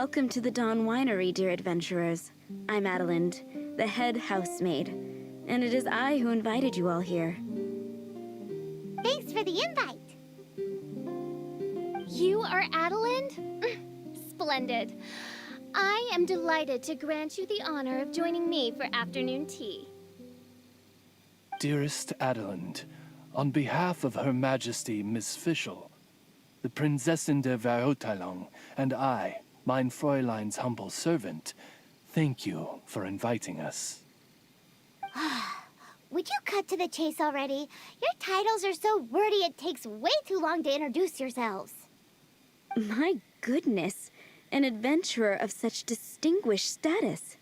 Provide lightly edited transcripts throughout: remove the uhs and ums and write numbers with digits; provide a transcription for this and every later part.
Welcome to the Dawn Winery, dear adventurers. I'm Adelind, the head housemaid, and it is I who invited you all here. Thanks for the invite. You are Adelind? Splendid. I am delighted to grant you the honor of joining me for afternoon tea. Dearest Adelind, on behalf of Her Majesty Miss Fischl, the Prinzessin der Verurteilung, and I, mein Fräulein's humble servant, thank you for inviting us. Would you cut to the chase already? Your titles are so wordy it takes way too long to introduce yourselves. My goodness, an adventurer of such distinguished status.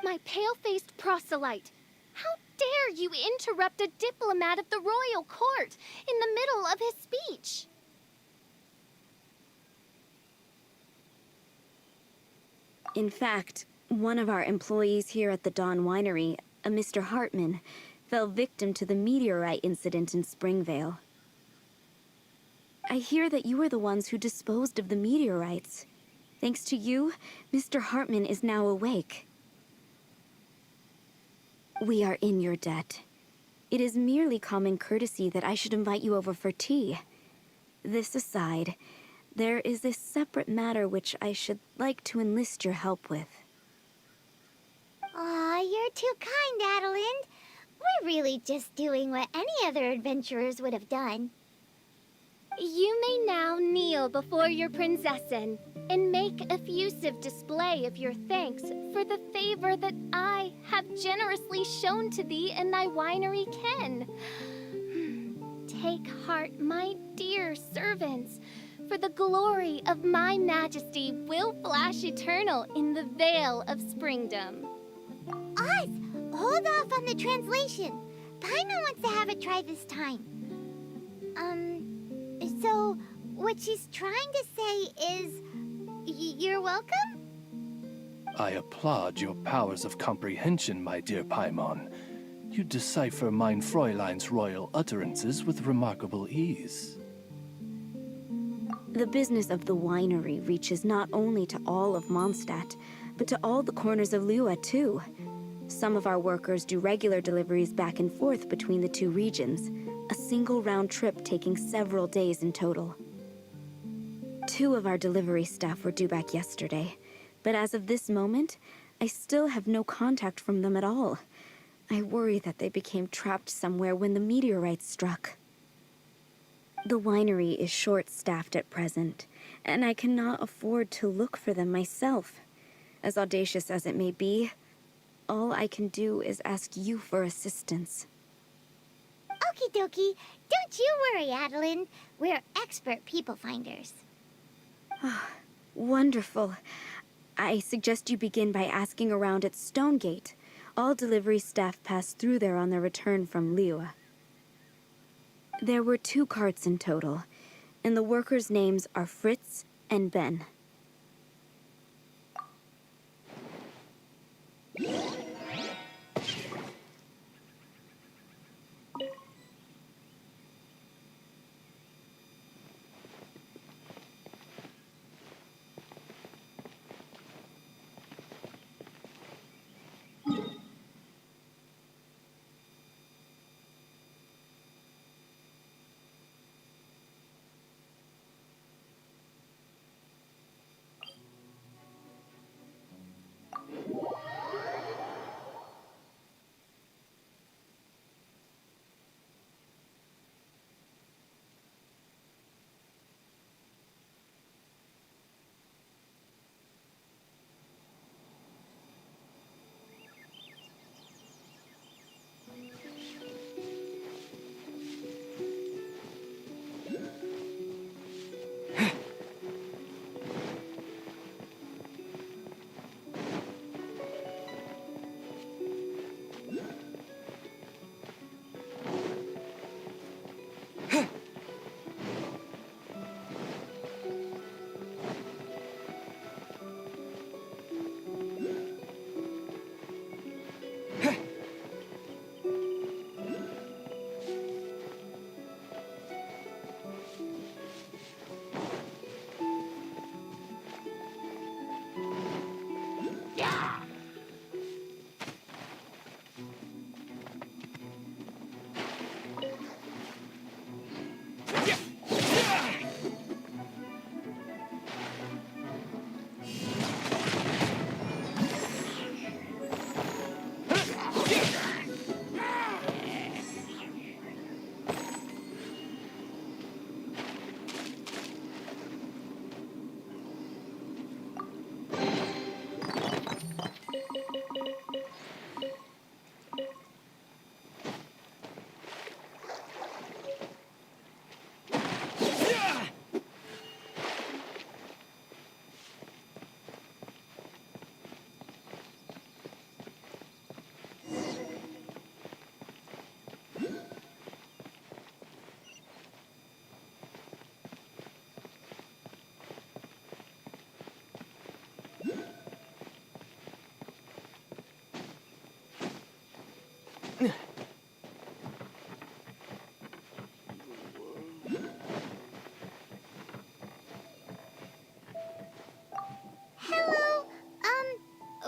My pale-faced proselyte, how dare you interrupt a diplomat of the royal court in the middle of his speech? In fact, one of our employees here at the Dawn Winery, a Mr. Hartman, fell victim to the meteorite incident in Springvale. I hear that you were the ones who disposed of the meteorites. Thanks to you, Mr. Hartman is now awake. We are in your debt. It is merely common courtesy that I should invite you over for tea. This aside, there is a separate matter which I should like to enlist your help with. Aw, you're too kind, Adelind. We're really just doing what any other adventurers would have done. You may now kneel before your Prinzessin and make effusive display of your thanks for the favor that I have generously shown to thee and thy winery ken. Take heart, my dear servants, for the glory of my majesty will flash eternal in the Vale of Springdom. Oz, hold off on the translation. Paimon wants to have a try this time. So, what she's trying to say is, you're welcome? I applaud your powers of comprehension, my dear Paimon. You decipher mein Fräulein's royal utterances with remarkable ease. The business of the winery reaches not only to all of Mondstadt, but to all the corners of Lua, too. Some of our workers do regular deliveries back and forth between the two regions, a single round trip taking several days in total. 2 of our delivery staff were due back yesterday, but as of this moment, I still have no contact from them at all. I worry that they became trapped somewhere when the meteorite struck. The winery is short-staffed at present, and I cannot afford to look for them myself. As audacious as it may be, all I can do is ask you for assistance. Okie dokie. Don't you worry, Adelind. We're expert people finders. Wonderful. I suggest you begin by asking around at Stonegate. All delivery staff pass through there on their return from Liyue. There were 2 carts in total, and the workers' names are Fritz and Ben.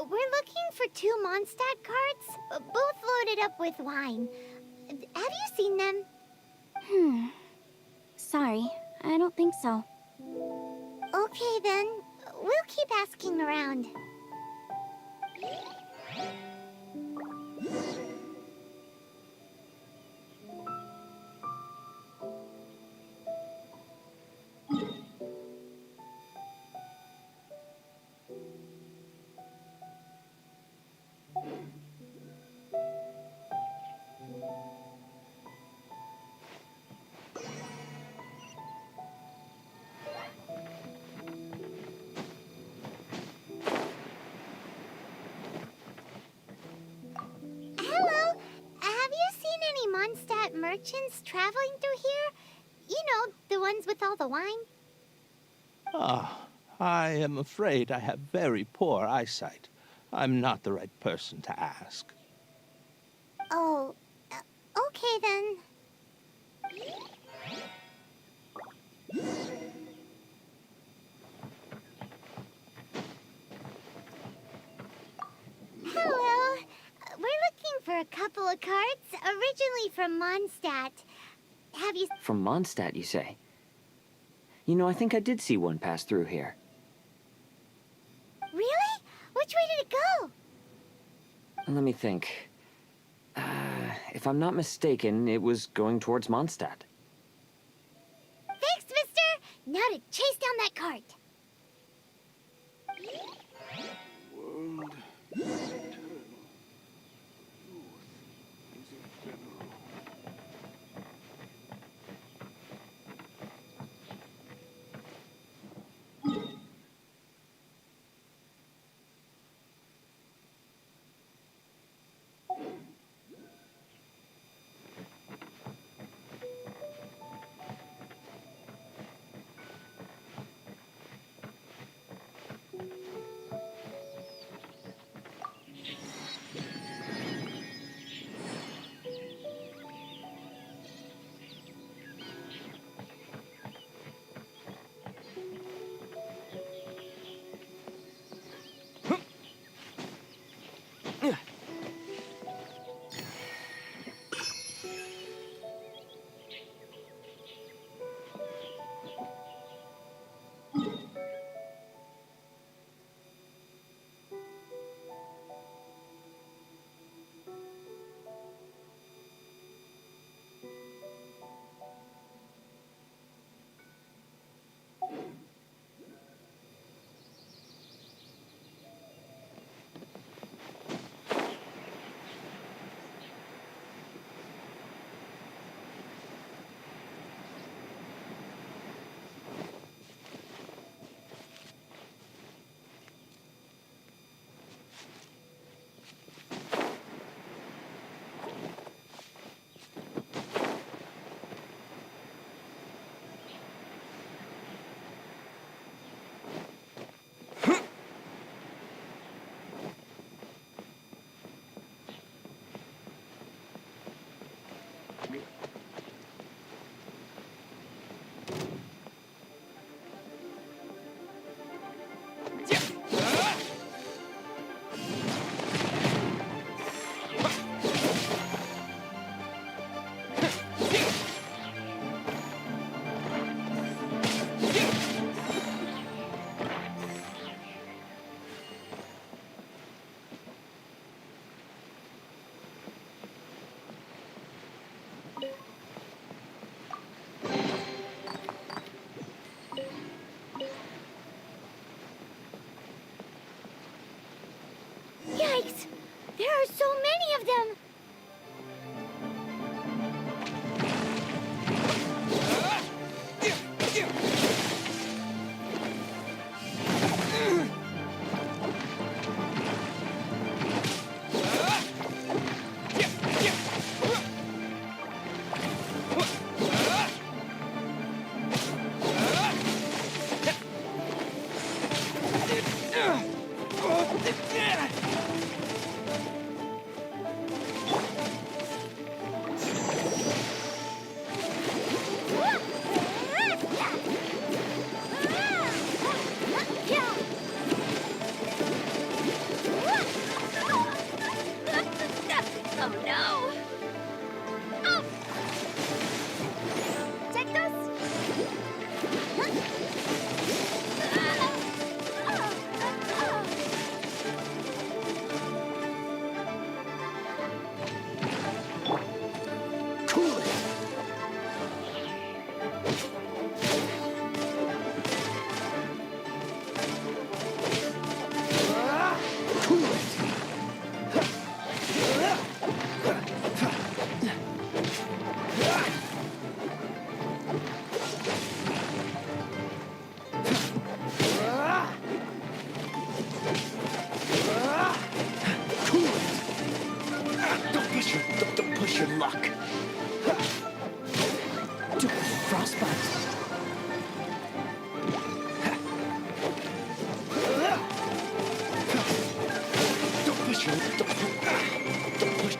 We're looking for 2 Mondstadt carts, both loaded up with wine. Have you seen them? Sorry, I don't think so. Okay then, we'll keep asking around. Hello, have you seen any Mondstadt merchants traveling through here? You know, the ones with all the wine? Ah, I am afraid I have very poor eyesight. I'm not the right person to ask. Oh, okay then. Hello. We're looking for a couple of carts, originally from Mondstadt. Have you... From Mondstadt, you say? You know, I think I did see one pass through here. Really? Which way did it go? Let me think. If I'm not mistaken, it was going towards Mondstadt. Thanks, mister! Now to chase down that cart. Yikes! There are so many of them! Chill. Don't push.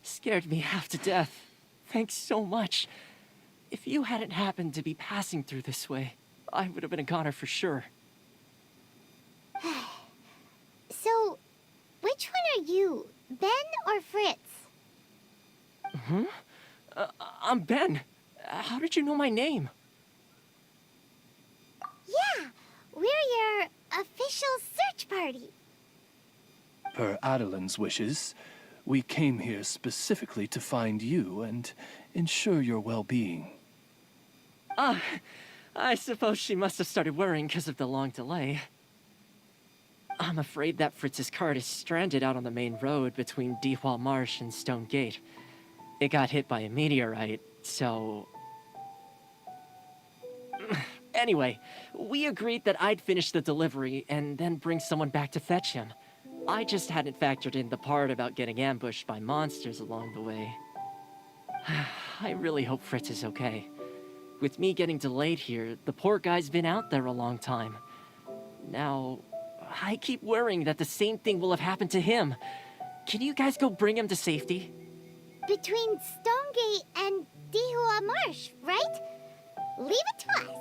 Scared me half to death. Thanks so much. If you hadn't happened to be passing through this way, I would have been a goner for sure. So, which one are you, Ben or Fritz? I'm Ben. How did you know my name? Yeah, we're your official search party. Per Adelin's wishes, we came here specifically to find you and ensure your well-being. I suppose she must have started worrying because of the long delay. I'm afraid that Fritz's cart is stranded out on the main road between Dihua Marsh and Stone Gate. It got hit by a meteorite, so... Anyway, we agreed that I'd finish the delivery and then bring someone back to fetch him. I just hadn't factored in the part about getting ambushed by monsters along the way. I really hope Fritz is okay. With me getting delayed here, the poor guy's been out there a long time. Now, I keep worrying that the same thing will have happened to him. Can you guys go bring him to safety? Between Stonegate and Dihua Marsh, right? Leave it to us.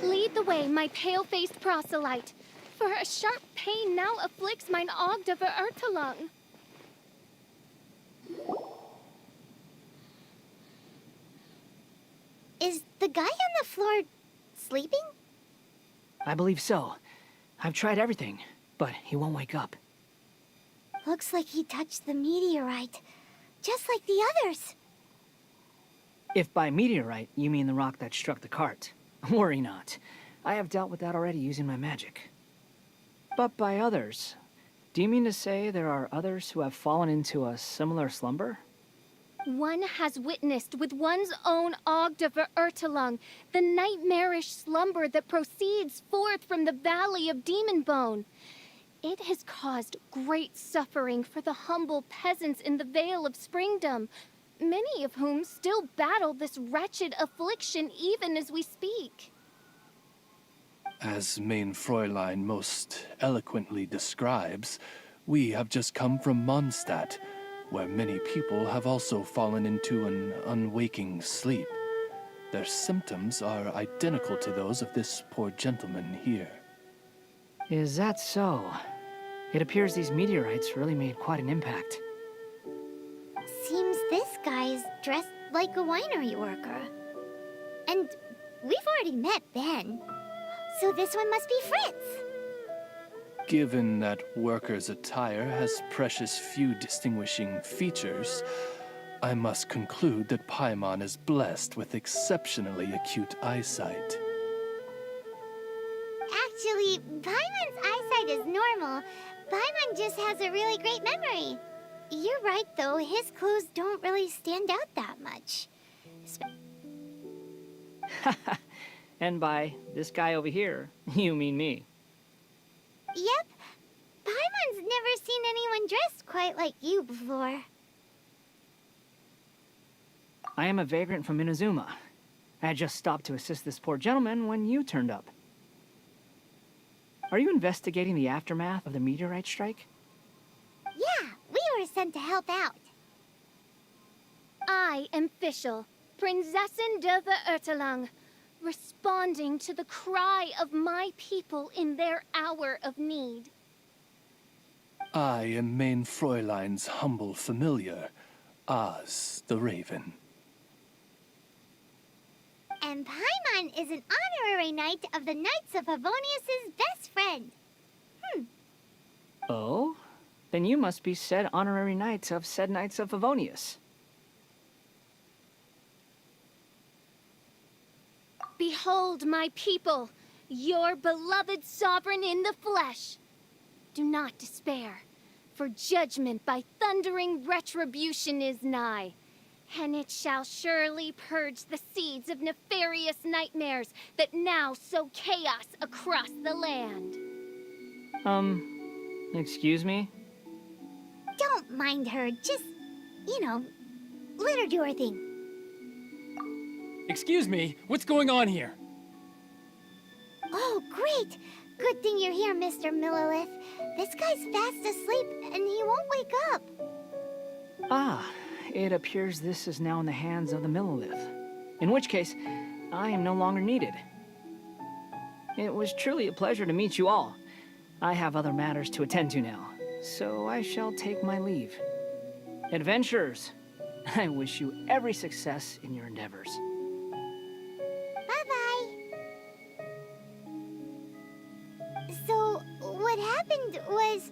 Lead the way, my pale-faced proselyte, for a sharp pain now afflicts mine Ogde Verurtelung. Is the guy on the floor sleeping? I believe so. I've tried everything, but he won't wake up. Looks like he touched the meteorite, just like the others. If by meteorite you mean the rock that struck the cart, worry not. I have dealt with that already using my magic. But by others, do you mean to say there are others who have fallen into a similar slumber? One has witnessed with one's own Ogde Verurtelung the nightmarish slumber that proceeds forth from the Valley of Demon Bone. It has caused great suffering for the humble peasants in the Vale of Springdom, many of whom still battle this wretched affliction even as we speak. As Main Fräulein most eloquently describes, we have just come from Mondstadt, where many people have also fallen into an unwaking sleep. Their symptoms are identical to those of this poor gentleman here. Is that so? It appears these meteorites really made quite an impact. Seems this guy's dressed like a winery worker. And we've already met Ben. So this one must be Fritz. Given that worker's attire has precious few distinguishing features, I must conclude that Paimon is blessed with exceptionally acute eyesight. Actually, Paimon's eyesight is normal. Paimon just has a really great memory. You're right, though. His clothes don't really stand out that much. And by this guy over here, you mean me. Yep. Paimon quite like you before. I am a vagrant from Inazuma. I had just stopped to assist this poor gentleman when you turned up. Are you investigating the aftermath of the meteorite strike? Yeah, we were sent to help out. I am Fischl, Prinzessin der Verurteilung, responding to the cry of my people in their hour of need. I am Main Fräulein's humble familiar, Oz the Raven. And Paimon is an honorary knight of the Knights of Favonius' best friend. Oh? Then you must be said honorary knight of said Knights of Favonius. Behold my people, your beloved sovereign in the flesh. Do not despair, for judgment by thundering retribution is nigh, and it shall surely purge the seeds of nefarious nightmares that now sow chaos across the land. Excuse me? Don't mind her, just, let her do her thing. Excuse me, what's going on here? Oh, great! Good thing you're here, Mr. Millilith. This guy's fast asleep, and he won't wake up. Ah, it appears this is now in the hands of the Millilith. In which case, I am no longer needed. It was truly a pleasure to meet you all. I have other matters to attend to now, so I shall take my leave. Adventurers, I wish you every success in your endeavors. Bye-bye. So, what happened was,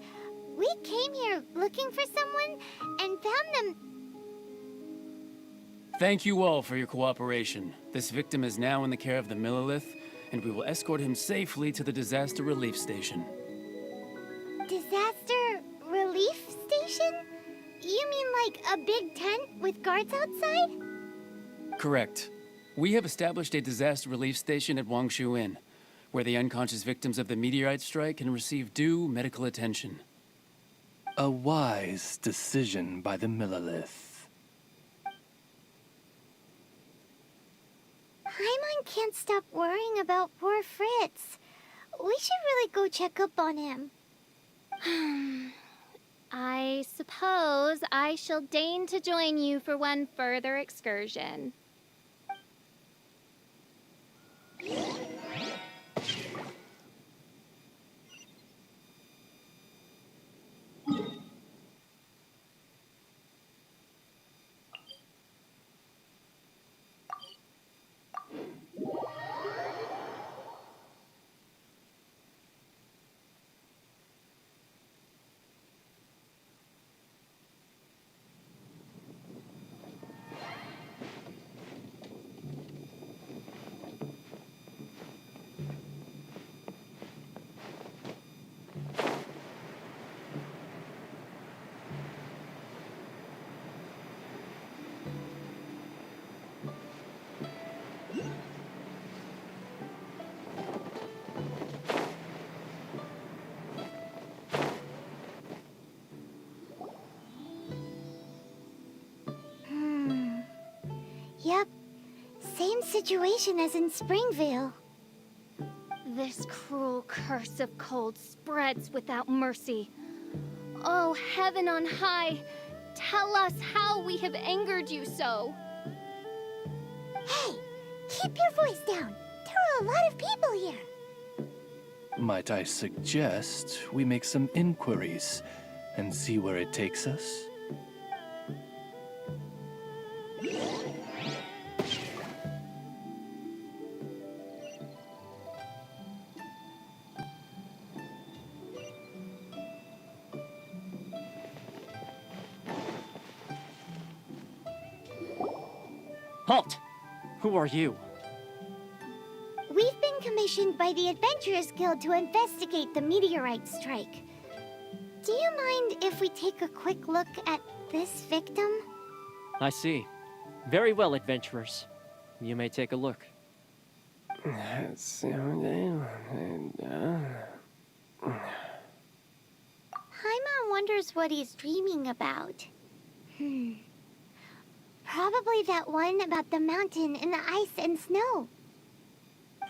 we came here looking for someone and found them. Thank you all for your cooperation. This victim is now in the care of the Millilith, and we will escort him safely to the disaster relief station. Disaster relief station? You mean like a big tent with guards outside? Correct. We have established a disaster relief station at Wangshu Inn, where the unconscious victims of the meteorite strike can receive due medical attention. A wise decision by the Millilith. Paimon can't stop worrying about poor Fritz. We should really go check up on him. I suppose I shall deign to join you for one further excursion. Yep. Same situation as in Springvale. This cruel curse of cold spreads without mercy. Oh, heaven on high, tell us how we have angered you so. Hey, keep your voice down. There are a lot of people here. Might I suggest we make some inquiries and see where it takes us? Halt! Who are you? We've been commissioned by the Adventurers Guild to investigate the meteorite strike. Do you mind if we take a quick look at this victim? I see. Very well, adventurers. You may take a look. Paimon wonders what he's dreaming about. Probably that one about the mountain and the ice and snow.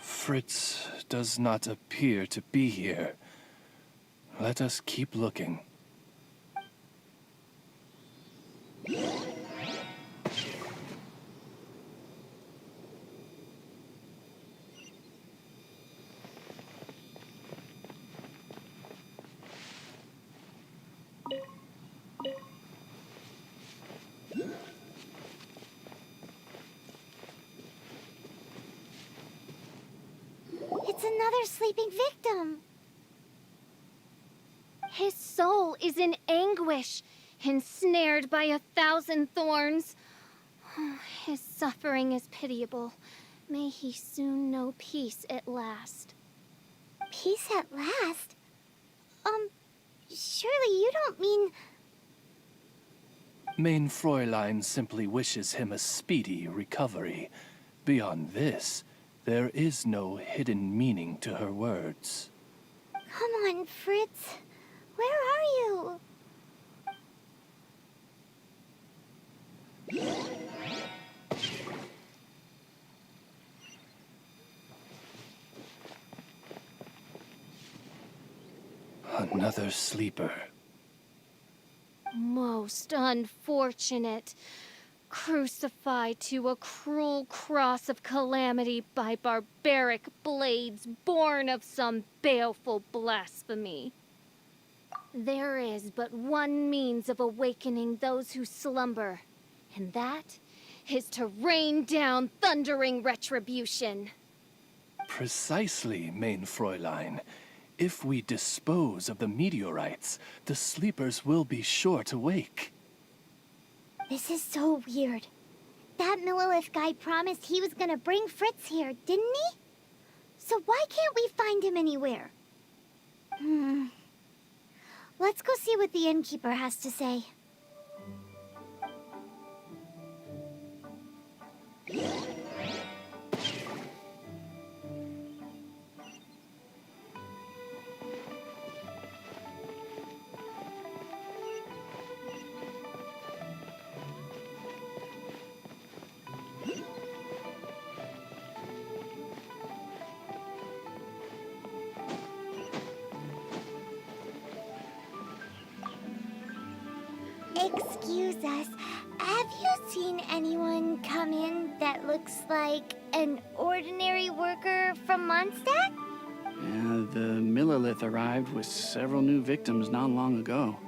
Fritz does not appear to be here. Let us keep looking. It's another sleeping victim. His soul is in anguish, ensnared by 1,000 thorns. His suffering is pitiable. May he soon know peace at last. Peace at last? Surely you don't mean... Mein Fräulein simply wishes him a speedy recovery. Beyond this, there is no hidden meaning to her words. Come on, Fritz. Where are you? Another sleeper. Most unfortunate. Crucified to a cruel cross of calamity by barbaric blades born of some baleful blasphemy. There is but one means of awakening those who slumber, and that is to rain down thundering retribution. Precisely, Mein Fräulein. If we dispose of the meteorites, the sleepers will be sure to wake. This is so weird. That Millilith guy promised he was gonna bring Fritz here, didn't he? So why can't we find him anywhere? Let's go see what the innkeeper has to say. Excuse us, have you seen anyone come in that looks like an ordinary worker from Mondstadt? Yeah, the Millilith arrived with several new victims not long ago.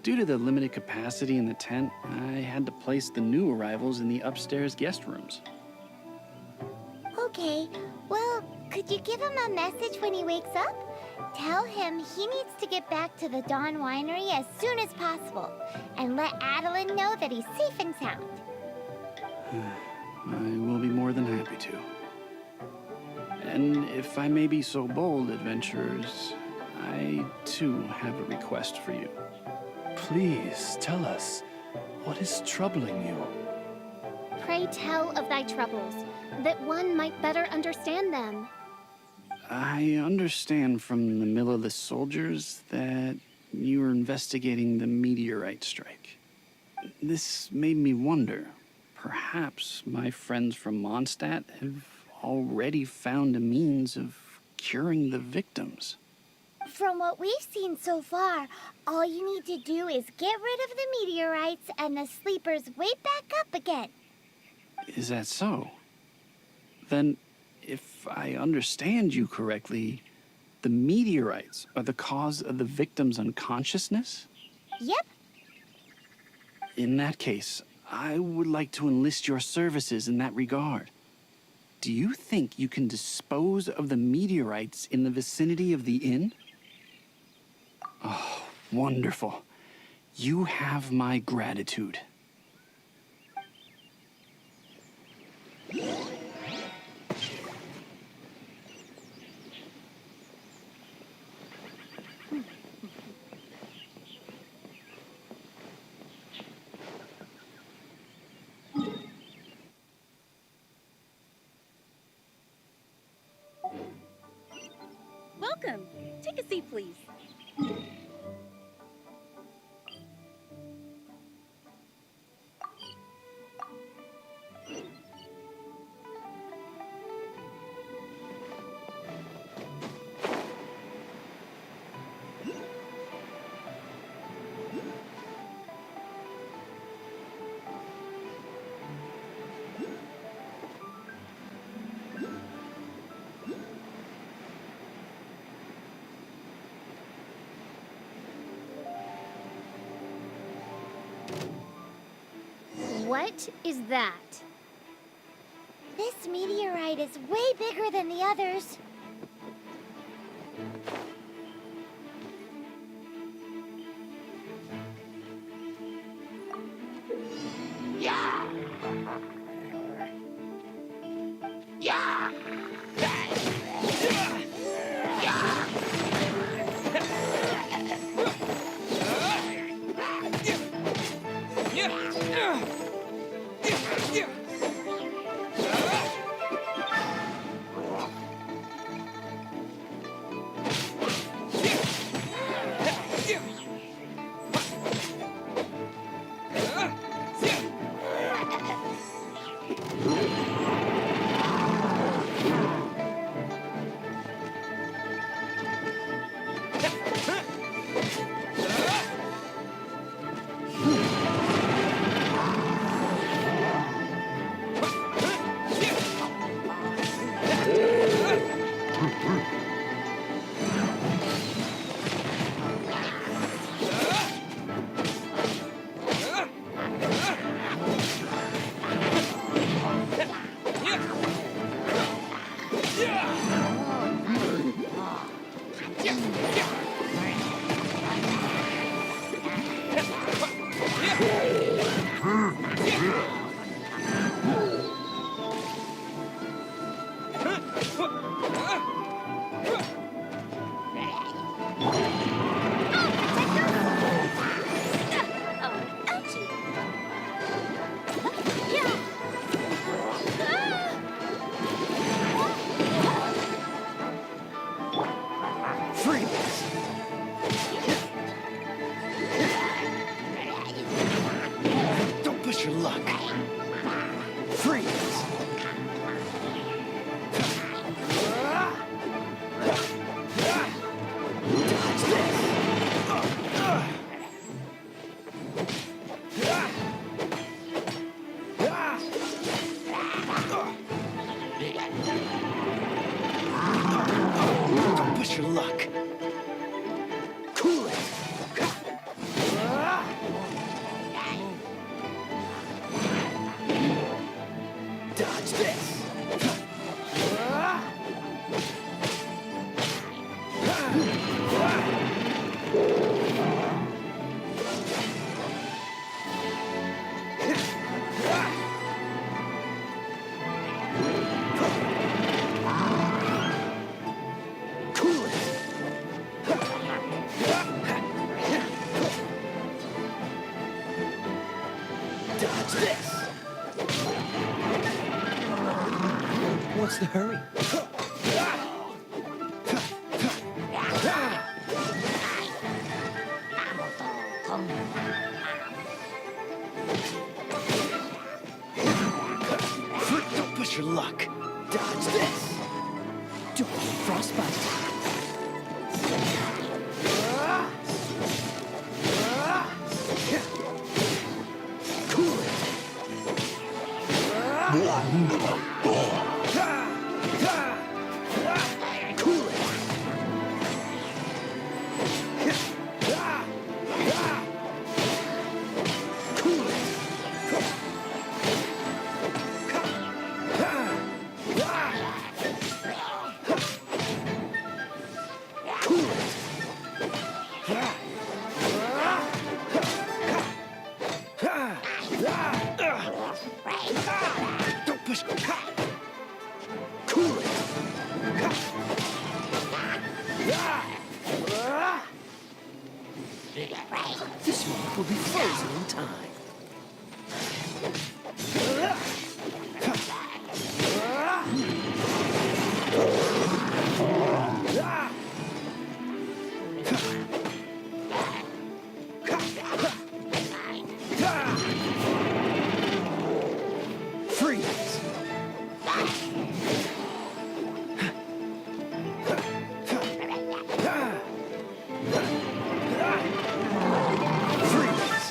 Due to the limited capacity in the tent, I had to place the new arrivals in the upstairs guest rooms. Okay, well, could you give him a message when he wakes up? Tell him he needs to get back to the Dawn Winery as soon as possible, and let Adeline know that he's safe and sound. I will be more than happy to. And if I may be so bold, adventurers, I too have a request for you. Please tell us, what is troubling you? Pray tell of thy troubles, that one might better understand them. I understand from the Millilith soldiers that you are investigating the meteorite strike. This made me wonder, perhaps my friends from Mondstadt have already found a means of curing the victims. From what we've seen so far, all you need to do is get rid of the meteorites and the sleepers wake back up again. Is that so? Then, if I understand you correctly, the meteorites are the cause of the victim's unconsciousness? Yep. In that case, I would like to enlist your services in that regard. Do you think you can dispose of the meteorites in the vicinity of the inn? Oh, wonderful. You have my gratitude. Welcome. Take a seat, please. What is that? This meteorite is way bigger than the others. Don't push your luck. Freeze! Don't push your luck. Cool it. Dodge this. Cool it. Dodge this. What's the hurry? Don't push your luck. Dodge this. Don't get frostbite. Cool it. Cool it. Cool it. Cool it. Don't push. Cool it. This one will be frozen in time. Freeze! Freeze!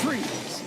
Freeze!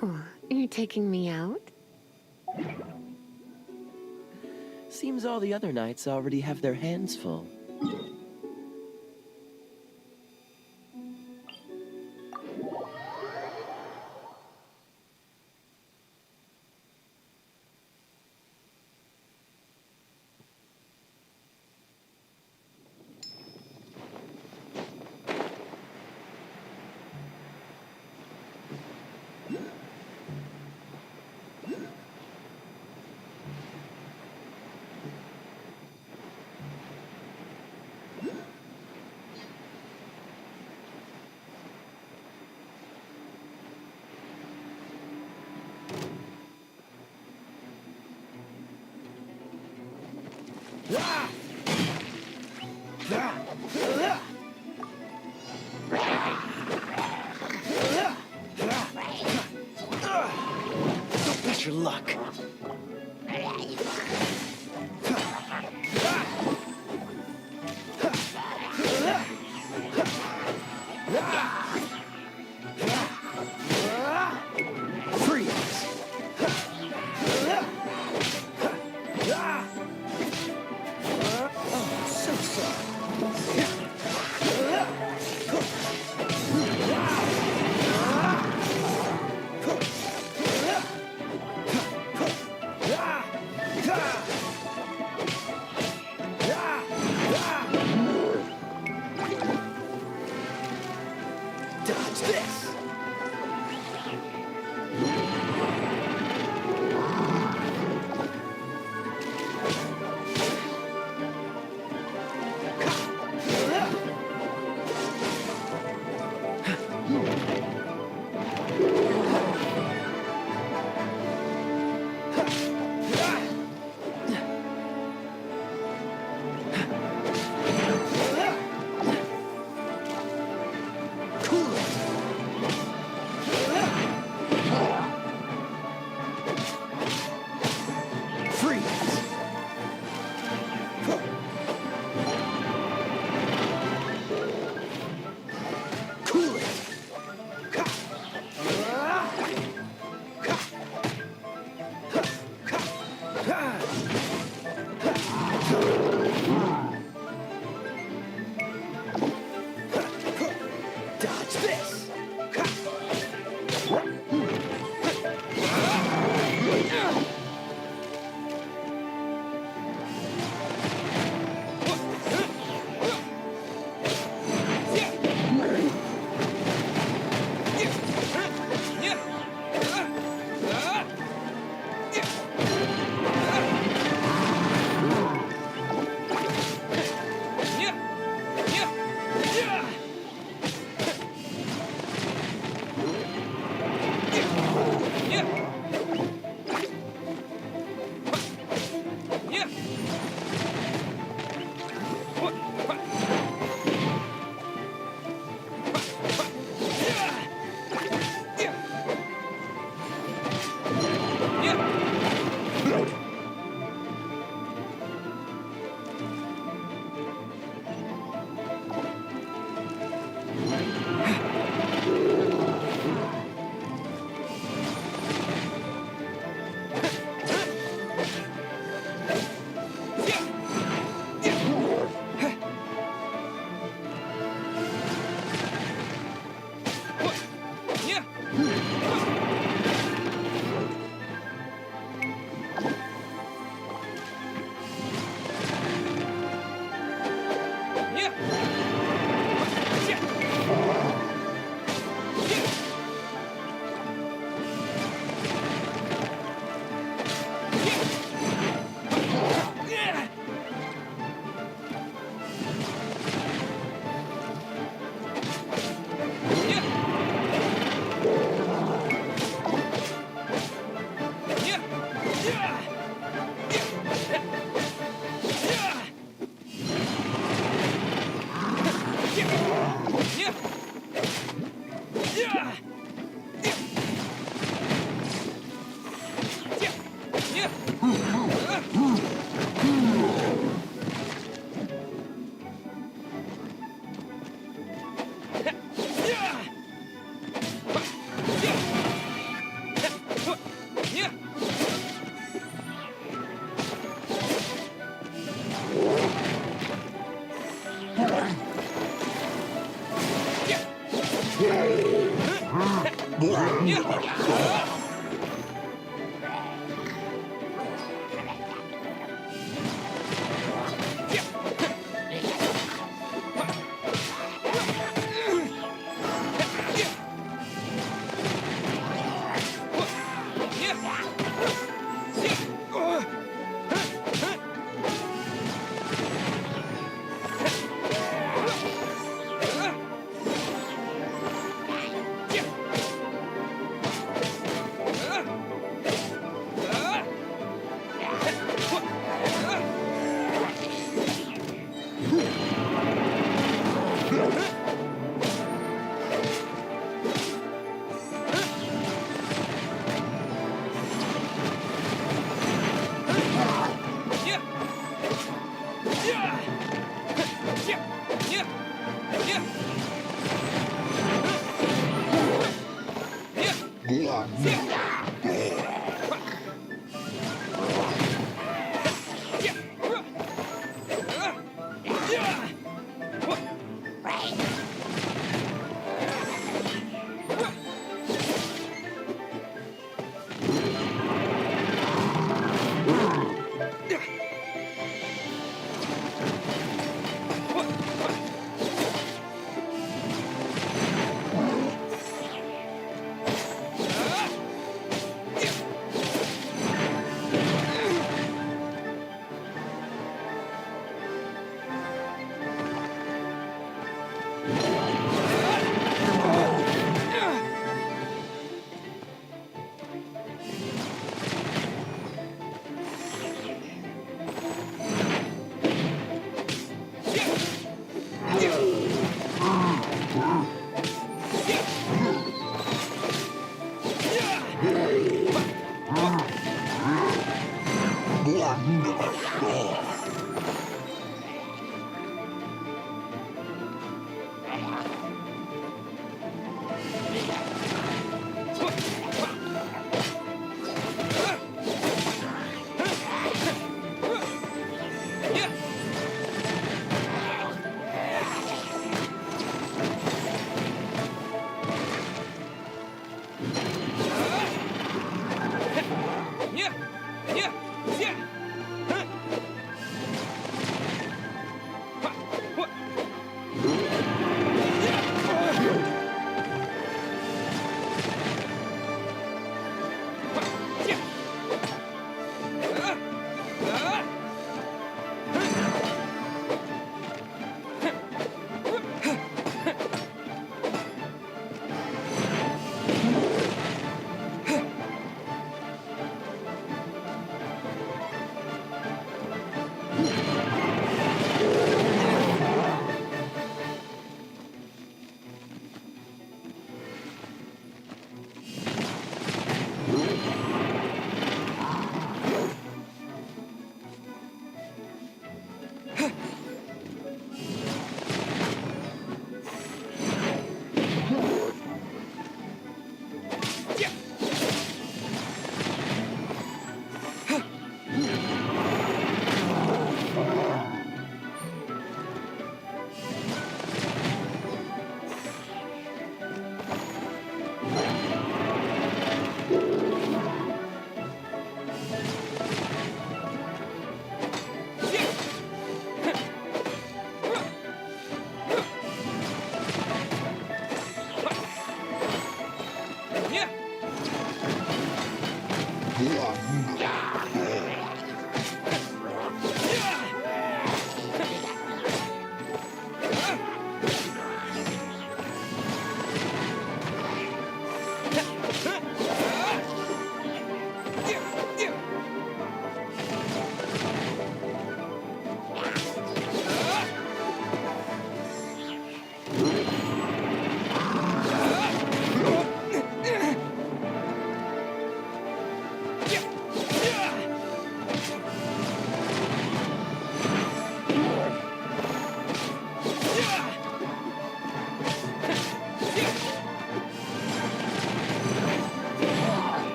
Oh, you're taking me out? Seems all the other knights already have their hands full. Don't push your luck. Freeze! Oh, so sorry. Dodge this! Cool it! Freeze! Cool it! Dodge this!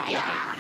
Yeah!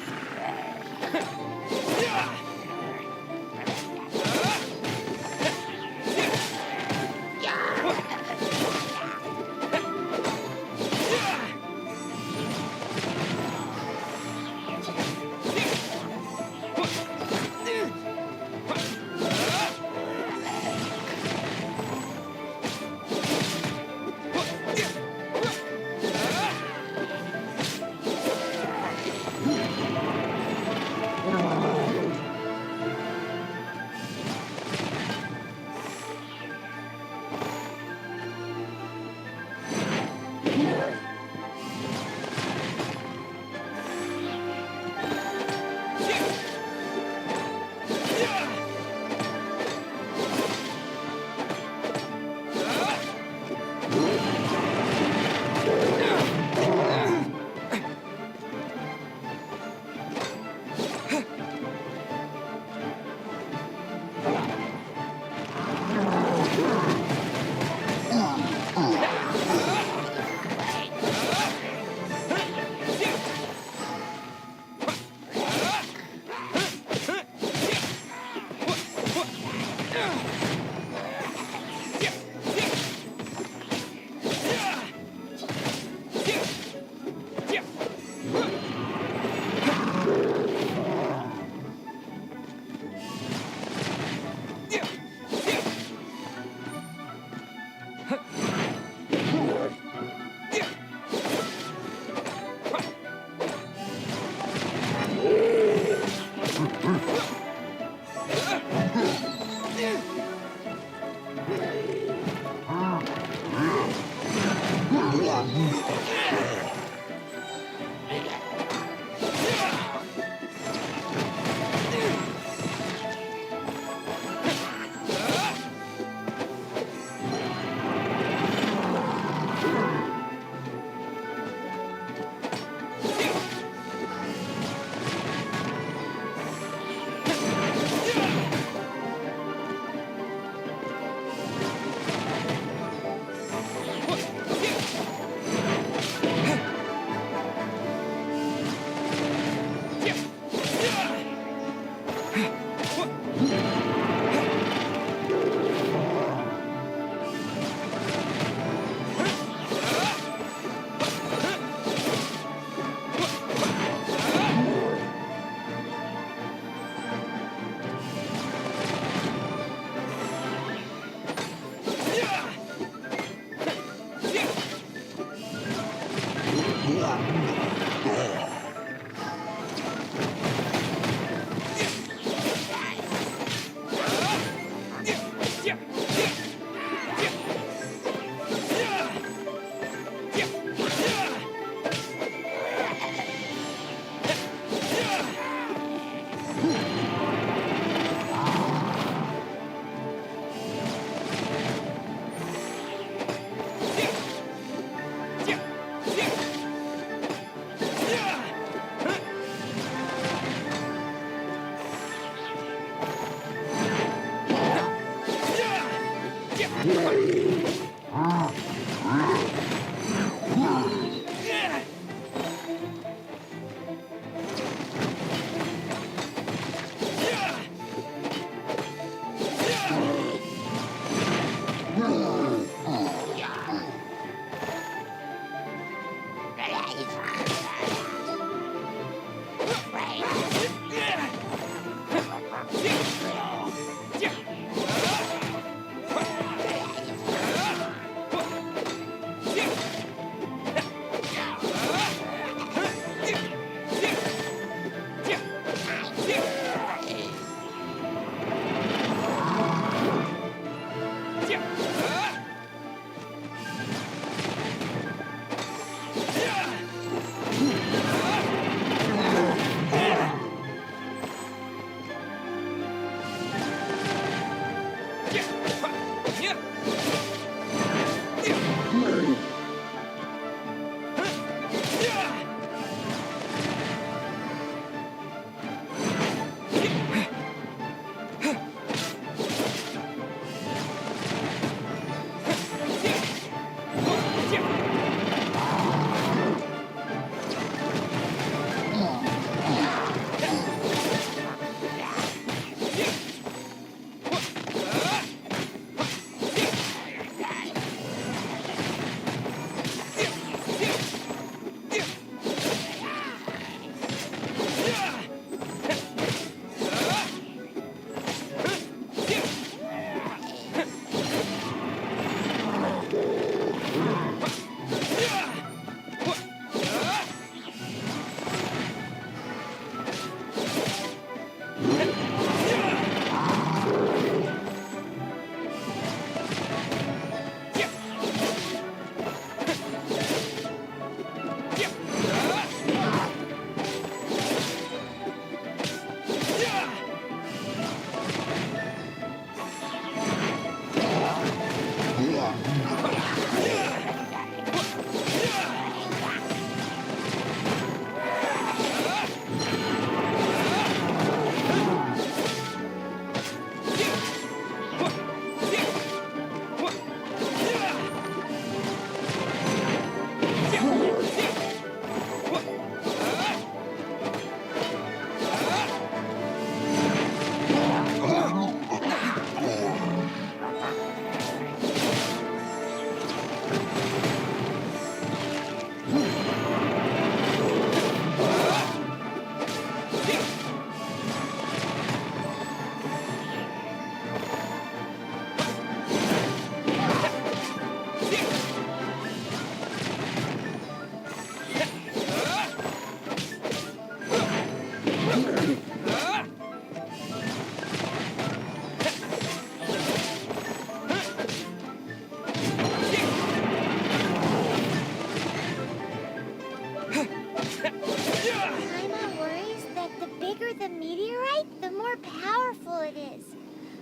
Paimon worries that the bigger the meteorite, the more powerful it is.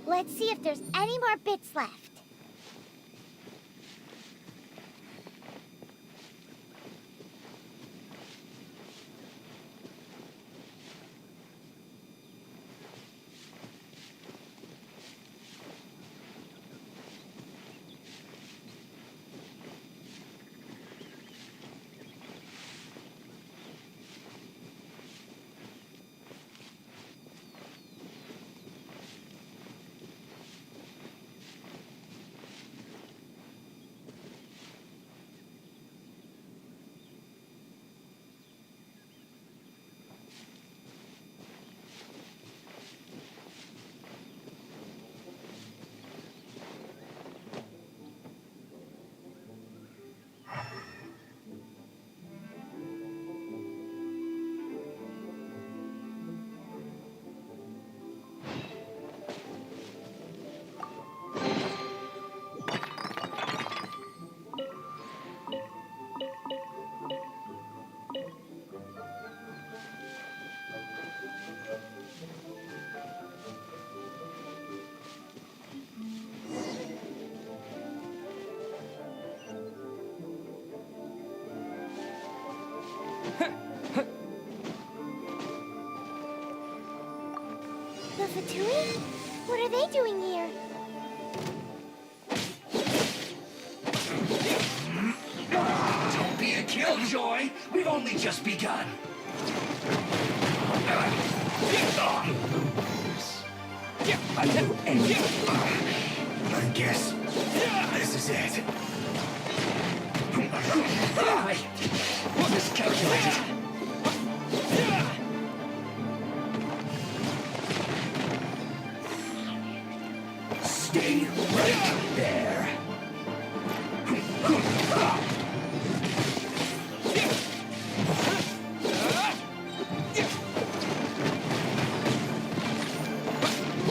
Let's see if there's any more bits left. The Fatui? What are they doing here? Don't be a killjoy. We've only just begun. I will end you. I guess this is it. I miscalculated. Stay right there.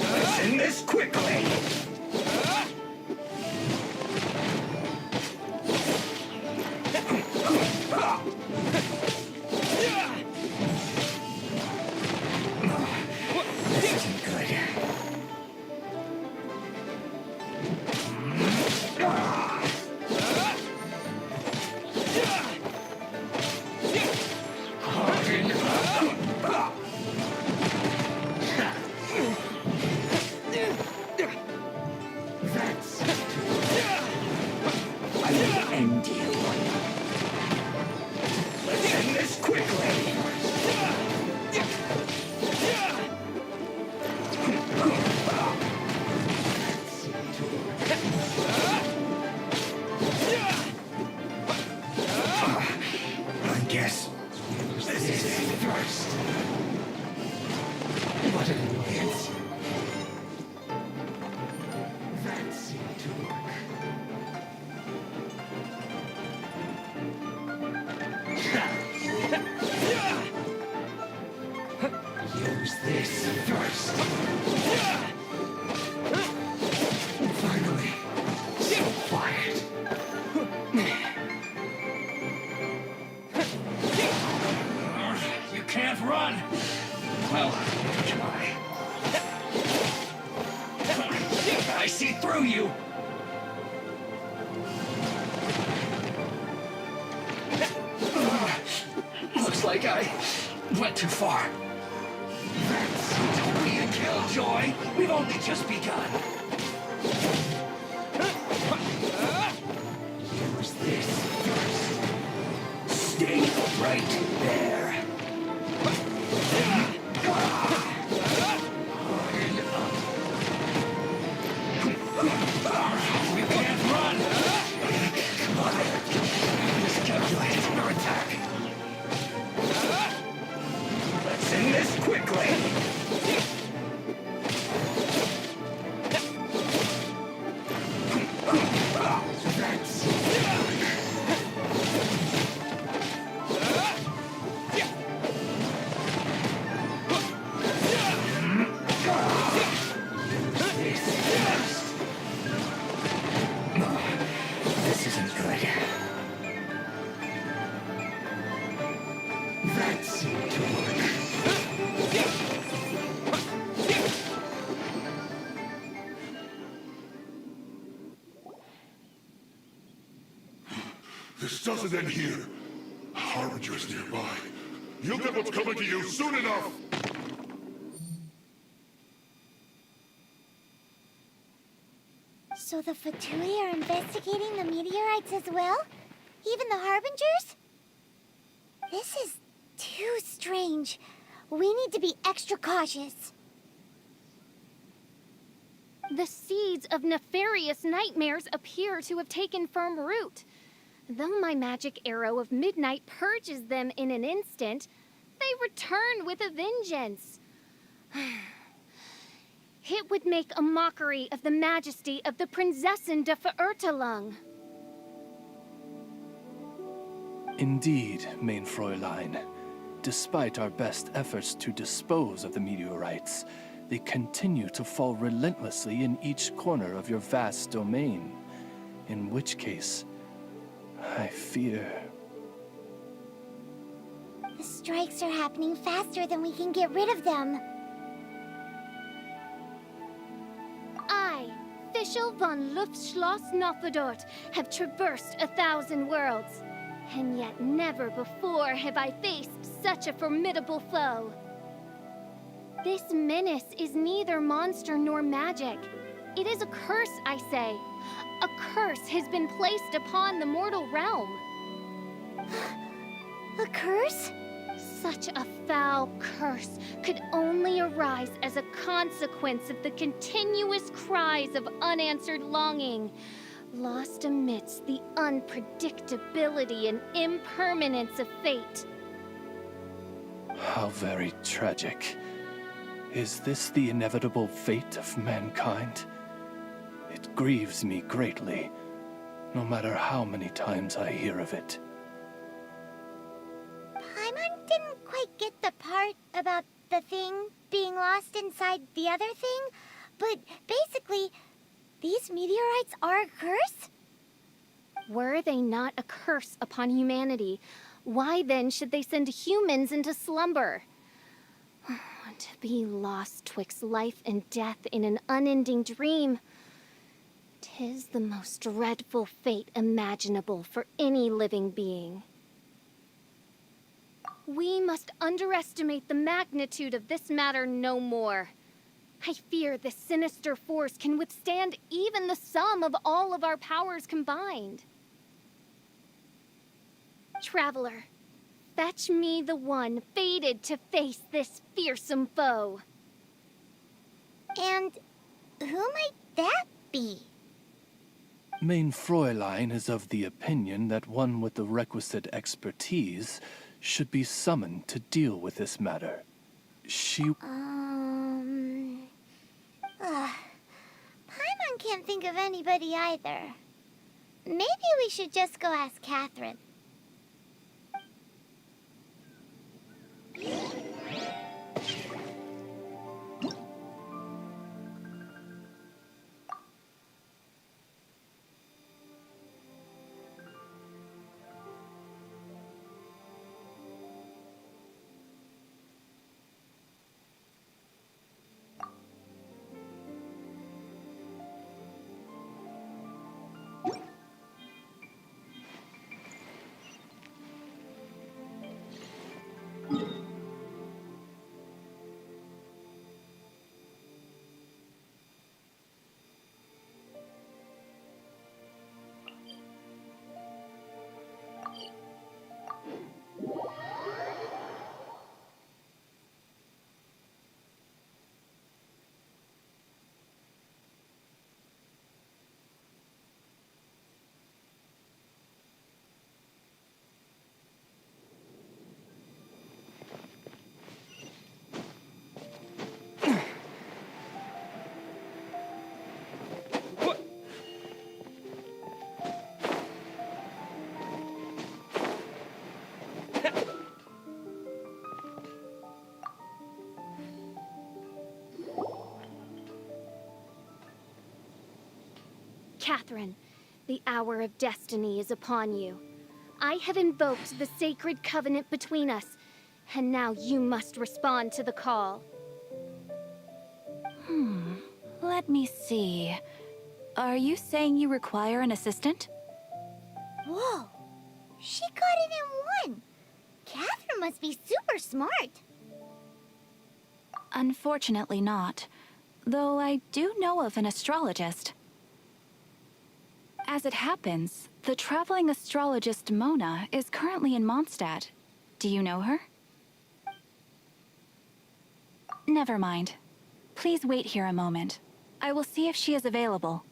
Let's end this quickly. This isn't good. I will end you. Let's end this quickly. I guess this is it first. What an annoyance. That seemed to work. Use this first. Finally, so quiet. You can't run. Well, try. I see through you. Looks like I went too far. Don't be a killjoy. We've only just begun. Use this first. Stay right there. We can't run. Come on. Miscalculated your attack. Let's end this quickly. That seemed to work. This doesn't end here. Harbinger's nearby. You'll get what's coming to you soon enough! So the Fatui are investigating the meteorites as well? Even the Harbingers? This is too strange. We need to be extra cautious. The seeds of nefarious nightmares appear to have taken firm root. Though my magic arrow of midnight purges them in an instant, they return with a vengeance. It would make a mockery of the majesty of the Prinzessin de Verurtelung. Indeed, mein Fräulein. Despite our best efforts to dispose of the meteorites, they continue to fall relentlessly in each corner of your vast domain. In which case, I fear... The strikes are happening faster than we can get rid of them. I, Fischl von Luftschloss Nofedort, have traversed 1,000 worlds. And yet never before have I faced such a formidable foe. This menace is neither monster nor magic. It is a curse, I say. A curse has been placed upon the mortal realm. A curse? Such a foul curse could only arise as a consequence of the continuous cries of unanswered longing, lost amidst the unpredictability and impermanence of fate. How very tragic. Is this the inevitable fate of mankind? It grieves me greatly, no matter how many times I hear of it. Paimon didn't quite get the part about the thing being lost inside the other thing, but basically, these meteorites are a curse? Were they not a curse upon humanity, why then should they send humans into slumber? To be lost twixt life and death in an unending dream. 'Tis the most dreadful fate imaginable for any living being. We must underestimate the magnitude of this matter no more. I fear this sinister force can withstand even the sum of all of our powers combined. Traveler, fetch me the one fated to face this fearsome foe. And who might that be? Mein Fräulein is of the opinion that one with the requisite expertise should be summoned to deal with this matter. Paimon can't think of anybody either. Maybe we should just go ask Catherine. Catherine, the hour of destiny is upon you. I have invoked the sacred covenant between us, And now you must respond to the call. Let me see. Are you saying you require an assistant? Whoa! She got it in one! Catherine must be super smart. Unfortunately not. Though I do know of an astrologist. As it happens, the traveling astrologist Mona is currently in Mondstadt. Do you know her? Never mind. Please wait here a moment. I will see if she is available.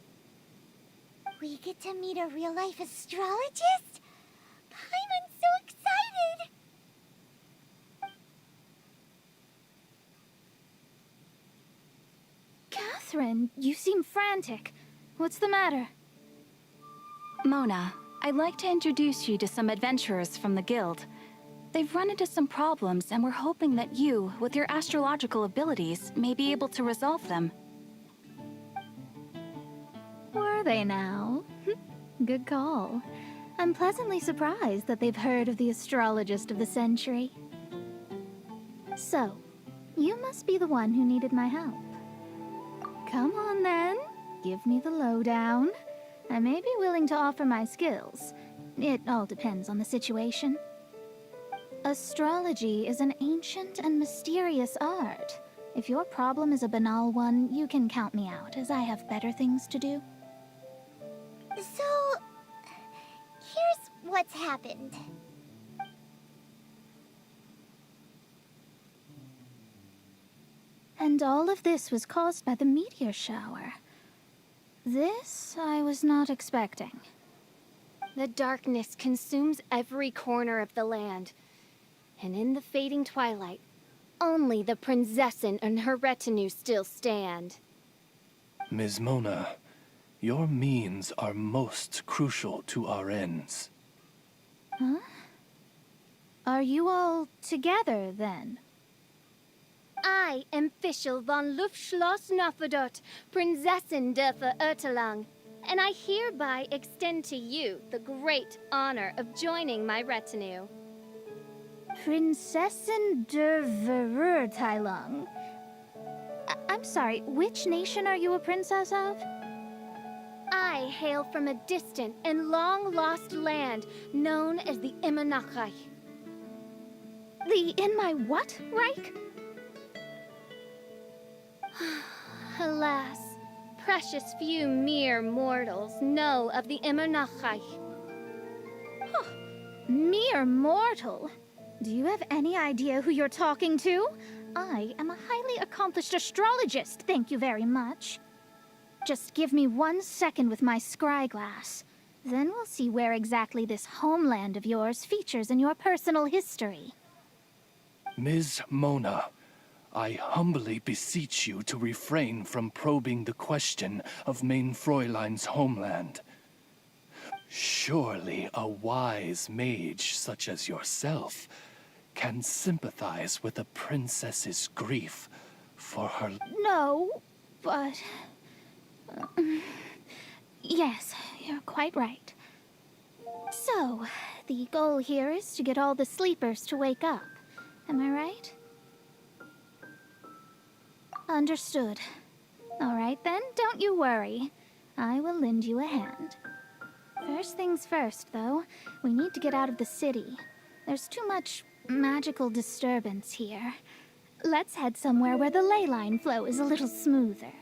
We get to meet a real-life astrologist? I'm so excited! Catherine, you seem frantic. What's the matter? Mona, I'd like to introduce you to some adventurers from the guild. They've run into some problems, and we're hoping that you, with your astrological abilities, may be able to resolve them. Were they now? Good call. I'm pleasantly surprised that they've heard of the astrologist of the century. So, you must be the one who needed my help. Come on then, give me the lowdown. I may be willing to offer my skills. It all depends on the situation. Astrology is an ancient and mysterious art. If your problem is a banal one, you can count me out, as I have better things to do. So, here's what's happened. And all of this was caused by the meteor shower. This I was not expecting. The darkness consumes every corner of the land. And in the fading twilight, only the Prinzessin and her retinue still stand. Ms. Mona, your means are most crucial to our ends. Huh? Are you all together, then? I am Fischl von Luftschloss Nofedot, Prinzessin der Verurteilung, and I hereby extend to you the great honor of joining my retinue. Prinzessin der Verurteilung. I'm sorry, which nation are you a princess of? I hail from a distant and long-lost land known as the Immernachtreich. The in my what, Reich? Alas, precious few mere mortals know of the Immernachtreich. Mere mortal? Do you have any idea who you're talking to? I am a highly accomplished astrologist, thank you very much. Just give me 1 second with my scryglass. Then we'll see where exactly this homeland of yours features in your personal history. Ms. Mona, I humbly beseech you to refrain from probing the question of Main Fräulein's homeland. Surely a wise mage such as yourself can sympathize with a princess's grief for her... No, but... yes, you're quite right. So, the goal here is to get all the sleepers to wake up. Am I right? Understood. All right then, don't you worry. I will lend you a hand. First things first, though, we need to get out of the city. There's too much magical disturbance here. Let's head somewhere where the ley line flow is a little smoother.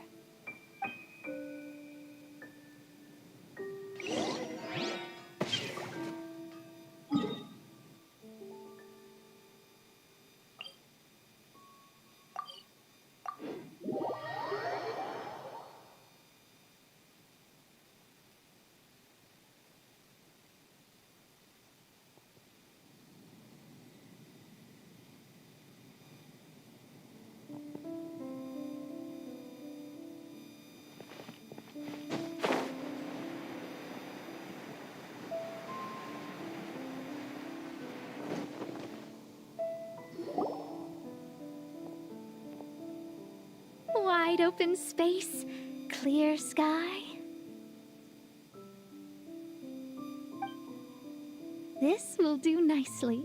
Wide open space, clear sky. This will do nicely.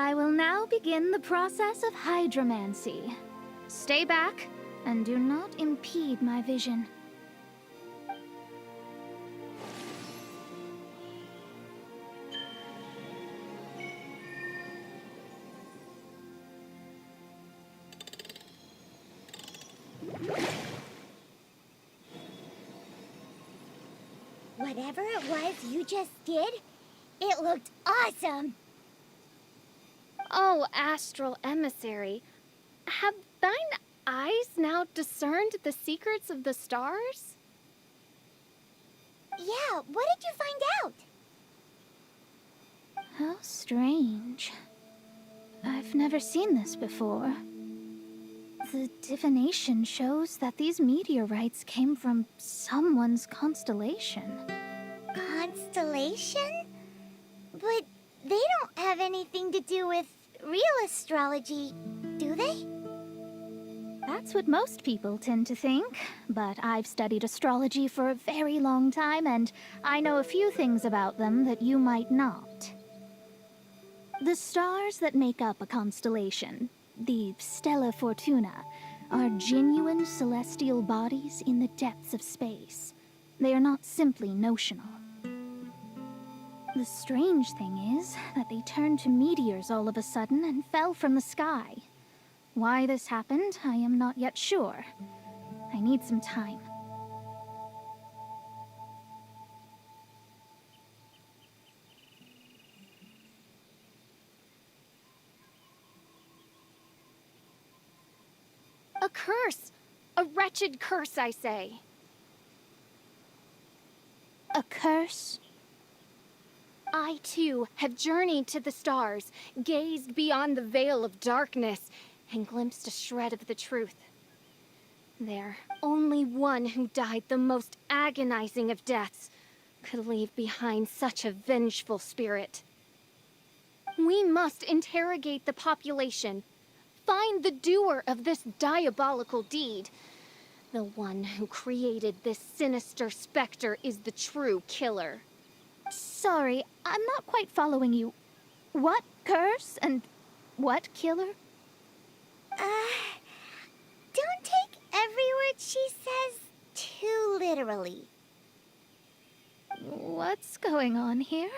I will now begin the process of hydromancy. Stay back, and do not impede my vision. Whatever it was you just did, it looked awesome. Oh, astral emissary, have thine eyes now discerned the secrets of the stars? Yeah, what did you find out? How strange. I've never seen this before. The divination shows that these meteorites came from someone's constellation. Constellation? But they don't have anything to do with real astrology, do they? That's what most people tend to think, but I've studied astrology for a very long time, and I know a few things about them that you might not. The stars that make up a constellation, the Stella Fortuna, are genuine celestial bodies in the depths of space. They are not simply notional. The strange thing is that they turned to meteors all of a sudden and fell from the sky. Why this happened, I am not yet sure. I need some time. A curse! A wretched curse, I say. A curse? I, too, have journeyed to the stars, gazed beyond the veil of darkness, and glimpsed a shred of the truth. There, only one who died the most agonizing of deaths could leave behind such a vengeful spirit. We must interrogate the population, find the doer of this diabolical deed. The one who created this sinister specter is the true killer. Sorry, I'm not quite following you. What curse and what killer? Don't take every word she says too literally. What's going on here?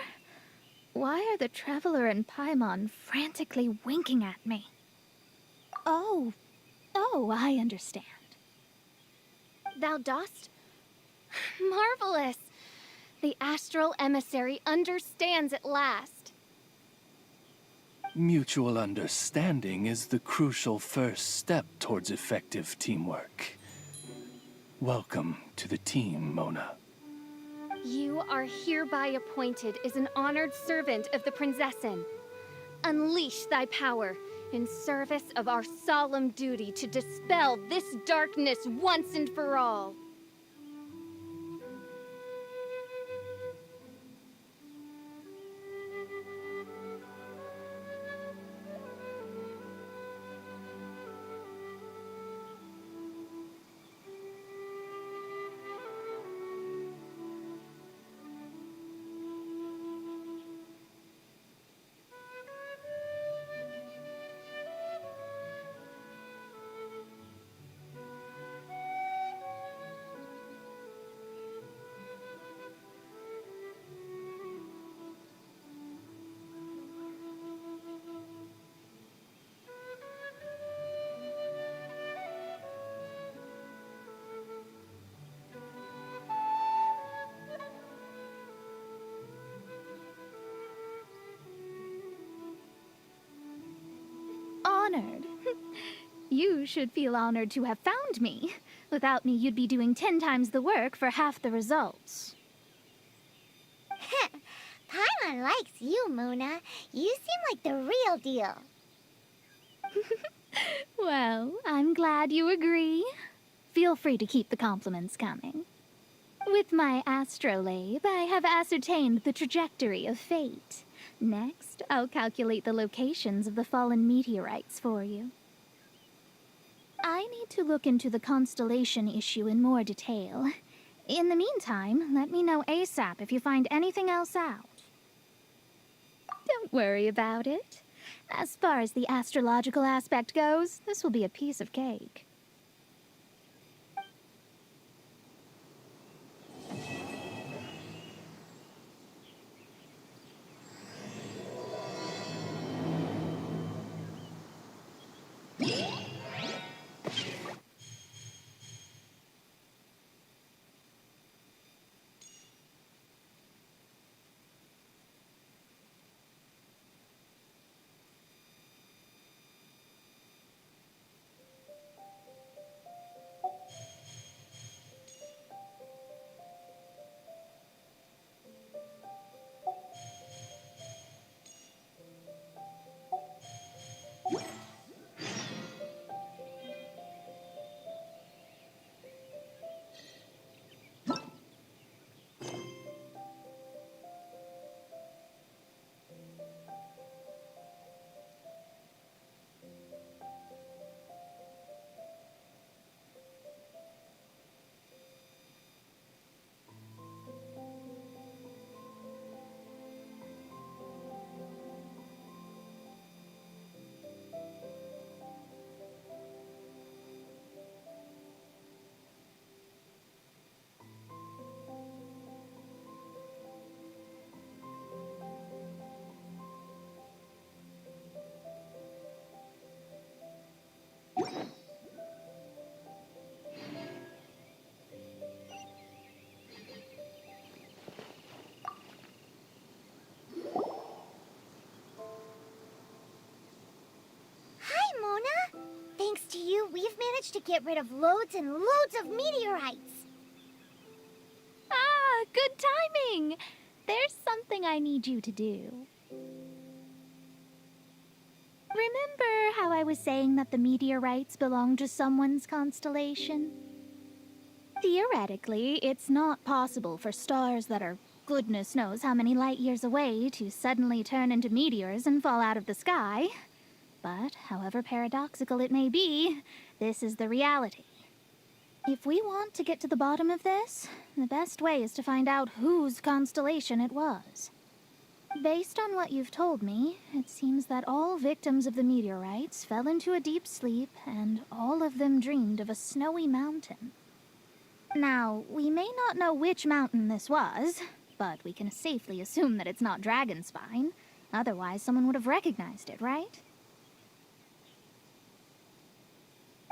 Why are the Traveler and Paimon frantically winking at me? Oh, I understand. Thou dost? Marvelous! The astral emissary understands at last. Mutual understanding is the crucial first step towards effective teamwork. Welcome to the team, Mona. You are hereby appointed as an honored servant of the Prinzessin. Unleash thy power in service of our solemn duty to dispel this darkness once and for all. Honored? You should feel honored to have found me. Without me, you'd be doing 10 times the work for half the results. Paimon likes you, Mona. You seem like the real deal. Well, I'm glad you agree. Feel free to keep the compliments coming. With my astrolabe, I have ascertained the trajectory of fate. Next, I'll calculate the locations of the fallen meteorites for you. I need to look into the constellation issue in more detail. In the meantime, let me know ASAP if you find anything else out. Don't worry about it. As far as the astrological aspect goes, this will be a piece of cake. Hi, Mona! Thanks to you, we've managed to get rid of loads and loads of meteorites. Ah, good timing! There's something I need you to do. Remember how I was saying that the meteorites belong to someone's constellation? Theoretically, it's not possible for stars that are goodness knows how many light years away to suddenly turn into meteors and fall out of the sky. But, however paradoxical it may be, this is the reality. If we want to get to the bottom of this, the best way is to find out whose constellation it was. Based on what you've told me, it seems that all victims of the meteorites fell into a deep sleep, and all of them dreamed of a snowy mountain. Now, we may not know which mountain this was, but we can safely assume that it's not Dragonspine. Otherwise, someone would have recognized it, right?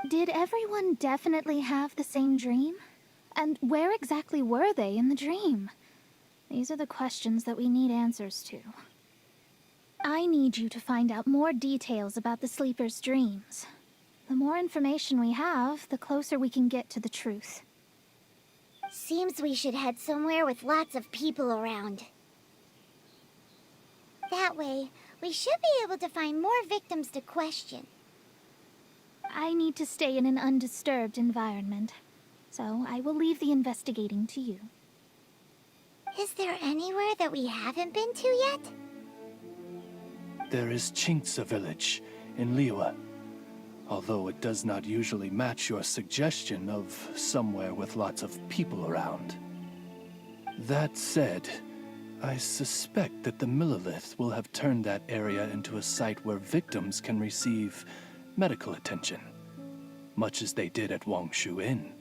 Did everyone definitely have the same dream? And where exactly were they in the dream? These are the questions that we need answers to. I need you to find out more details about the sleeper's dreams. The more information we have, the closer we can get to the truth. Seems we should head somewhere with lots of people around. That way, we should be able to find more victims to question. I need to stay in an undisturbed environment, so I will leave the investigating to you. Is there anywhere that we haven't been to yet? There is Chinksa village in Liyue, although it does not usually match your suggestion of somewhere with lots of people around. That said, I suspect that the Millilith will have turned that area into a site where victims can receive medical attention, much as they did at Wangshu Inn.